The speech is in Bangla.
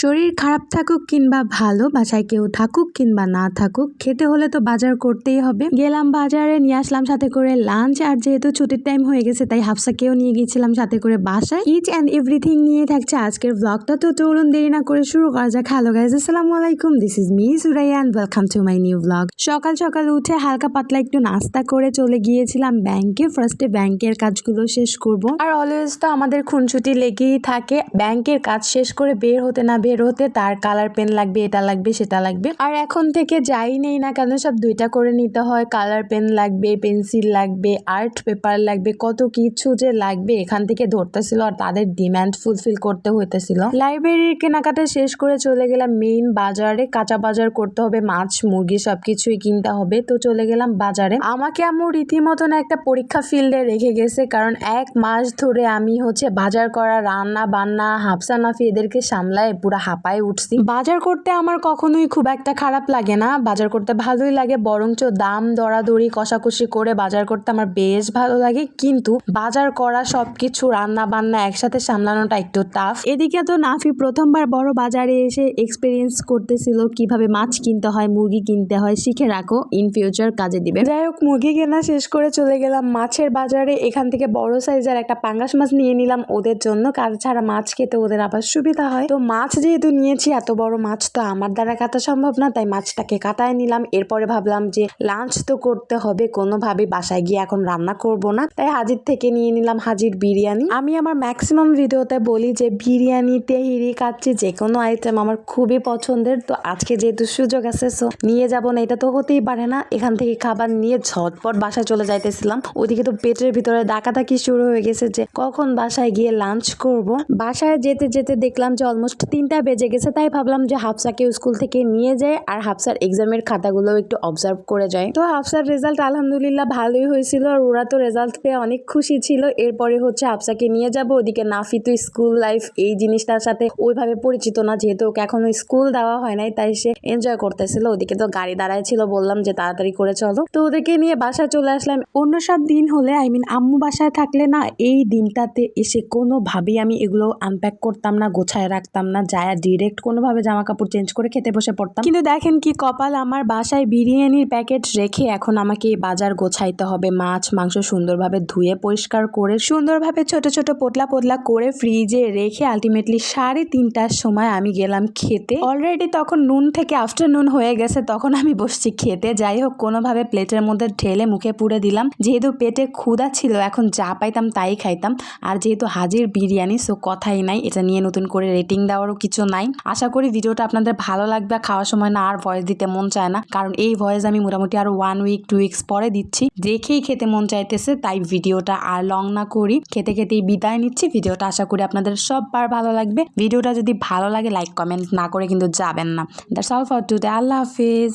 শরীর খারাপ থাকুক কিংবা ভালো, বাসায় কেউ থাকুক কিংবা না থাকুক, খেতে হলে তো বাজার করতেই হবে। গেলাম বাজারে, নিয়ে আসলাম সাথে করে লাঞ্চ। আর যেহেতু ছুটির টাইম হয়ে গেছে তাই হাফসাকেও নিয়ে গিয়েছিলাম সাথে করে বাসায়। ইচ অ্যান্ড এভরিথিং নিয়ে থাকছে আজকের ব্লগটা। তো চলুন দেরি না করে শুরু করা যাক। হ্যালো গাইজ, আসসালামু আলাইকুম, this is me Suraiya and welcome to my new blog. সকাল সকাল উঠে হালকা পাতলা একটু নাস্তা করে চলে গিয়েছিলাম ব্যাংকে। ফার্স্টে ব্যাংকের কাজগুলো শেষ করব। আর অলওয়েজ তো আমাদের খুনছুটি লেগেই থাকে। ব্যাংকের কাজ শেষ করে বের হতে না বের হতে তার কালার পেন লাগবে, এটা লাগবে, সেটা লাগবে। আর এখন থেকে যাই নেই না কেন সব দুইটা করে নিতে হয়। কালার পেন লাগবে, পেন্সিল লাগবে, আর্ট পেপার লাগবে, কত কিছু যে লাগবে এখান থেকে ধরতেছিল। আর তাদের ডিমান্ড ফুলফিল করতে হইতেছিল। লাইব্রেরির কেনাকাটা শেষ করে চলে গেলাম মেইন বাজারে। কাঁচা বাজার করতে হবে, মাছ মুরগি সবকিছুই কিনতে হবে। তো চলে গেলাম বাজারে। আমাকে আম্মু রীতিমতন একটা পরীক্ষা ফিল্ডে রেখে গেছে, কারণ 1 মাস ধরে আমি বাজার করা, রান্না বান্না, হাফসা নাফি এদেরকে সামলায় পুরো হাঁপায় উঠছি। বাজার করতে আমার কখনোই খুব একটা খারাপ লাগে না, বাজার করতে ভালোই লাগে। বরঞ্চ দাম দরাদরি কষাকষি করে বাজার করতে আমার বেশ ভালো লাগে। কিন্তু বাজার করা, সবকিছু রান্না বান্না একসাথে সামলানোটা একটু টাফ। এদিকে তো নাফি প্রথমবার বড় বাজারে এসে এক্সপিরিয়েন্স করতেছিল কিভাবে মাছ কিনতে হয়, মুরগি কিনতে হয়। শিখে রাখো, ইন ফিউচার কাজে দিবে। যাই হোক, মুরগি কেনা শেষ করে চলে গেলাম মাছের বাজারে। এখান থেকে বড় সাইজের একটা পাঙ্গাস মাছ নিয়ে নিলাম ওদের জন্য, কারণ ছাড়া মাছ খেতে ওদের আবার সুবিধা হয়। তো মাছ যেহেতু নিয়েছি, এত বড় মাছ তো আমার দ্বারা কাটা সম্ভব না, তাই মাছটাকে কাটায় নিলাম। এরপরে ভাবলাম যে লাঞ্চ তো করতে হবে কোনোভাবে, বাসায় গিয়ে এখন রান্না করব না, তাই হাজির থেকে নিয়ে নিলাম হাজির বিরিয়ানি। আমি আমার ম্যাক্সিমাম ভিডিওতে বলি যে বিরিয়ানি, তেহেরি, কাচ্চি যে কোনো আইটেম আমার খুবই পছন্দের। তো আজকে যেহেতু সুযোগ আছে, সো নিয়ে যাব না, এটা তো হতেই পারে না। এখান থেকে খাবার নিয়ে ঝটপট বাসায় চলে যাইতেছিলাম। ওদিকে তো পেটের ভিতরে ডাকাডাকি শুরু হয়ে গেছে যে কখন বাসায় গিয়ে লাঞ্চ করব। বাসায় যেতে যেতে দেখলাম যে অলমোস্ট 3টা বেজে গেছে, তাই ভাবলাম যে হাফসাকে স্কুল থেকে নিয়ে যায় আর হাফসার এক্সামের খাতাগুলো একটু অবজার্ভ করে যায়। তো হাফসার রেজাল্ট আলহামদুলিল্লাহ ভালোই হয়েছিল, আর ওরা তো রেজাল্ট পেয়ে অনেক খুশি ছিল। এরপরে হাফসাকে নিয়ে যাব। ওদিকে নাফি তো স্কুল লাইফ এই জিনিসটার সাথে ওইভাবে পরিচিত না, যেহেতু ওকে এখনো স্কুল দেওয়া হয় নাই, তাই সে এনজয় করতেছিল। ওদিকে তো গাড়ি দাঁড়ায় ছিল, বললাম যে তাড়াতাড়ি করে চলো। তো ওদেরকে নিয়ে বাসায় চলে আসলাম। অন্য সব দিন হলে আম্মু বাসায় থাকলে না, এই দিনটাতে এসে কোনোভাবেই আমি এগুলো আনপ্যাক করতাম না, গোছায় রাখতাম না, যায় ডিরেক্ট কোনোভাবে জামা কাপড় চেঞ্জ করে খেতে বসে পড়তাম। কিন্তু দেখেন কি কপাল, আমার বাসায় বিরিয়ানির প্যাকেট রেখে এখন আমাকে বাজার গোছাইতে হবে। মাছ মাংস সুন্দরভাবে ধুয়ে পরিষ্কার করে সুন্দরভাবে ছোট ছোট পোটলা পোটলা করে ফ্রিজে রেখে আলটিমেটলি 3:30টার সময় আমি গেলাম খেতে। অলরেডি তখন নুন থেকে আফটারনুন হয়ে গেছে, তখন আমি বসছি খেতে। যাই হোক, কোনোভাবে প্লেটের মধ্যে ঢেলে মুখে পুরে দিলাম। যেহেতু পেটে ক্ষুধা ছিল, এখন যা পাইতাম তাই খাইতাম। আর যেহেতু হাজির বিরিয়ানি, সো কথাই নাই, এটা নিয়ে নতুন করে রেটিং দেওয়ারও কিছু নাই। আশা করি ভিডিওটা আপনাদের ভালো লাগবে। খাওয়ার সময় না আর ভয়েস দিতে মন চায় না, কারণ এই ভয়েস আমি মোটামুটি আরো 1 উইক 2 উইকস পরে দিচ্ছি। দেখেই খেতে মন চাইতেছে, তাই ভিডিওটা আর লং না করি, খেতে খেতেই বিদায় নিচ্ছি। ভিডিওটা আশা করি আপনাদের সববার ভালো লাগবে। ভিডিওটা যদি ভালো লাগে লাইক কমেন্ট না করে কিন্তু যাবেন না। That's all for today. Allah Hafiz.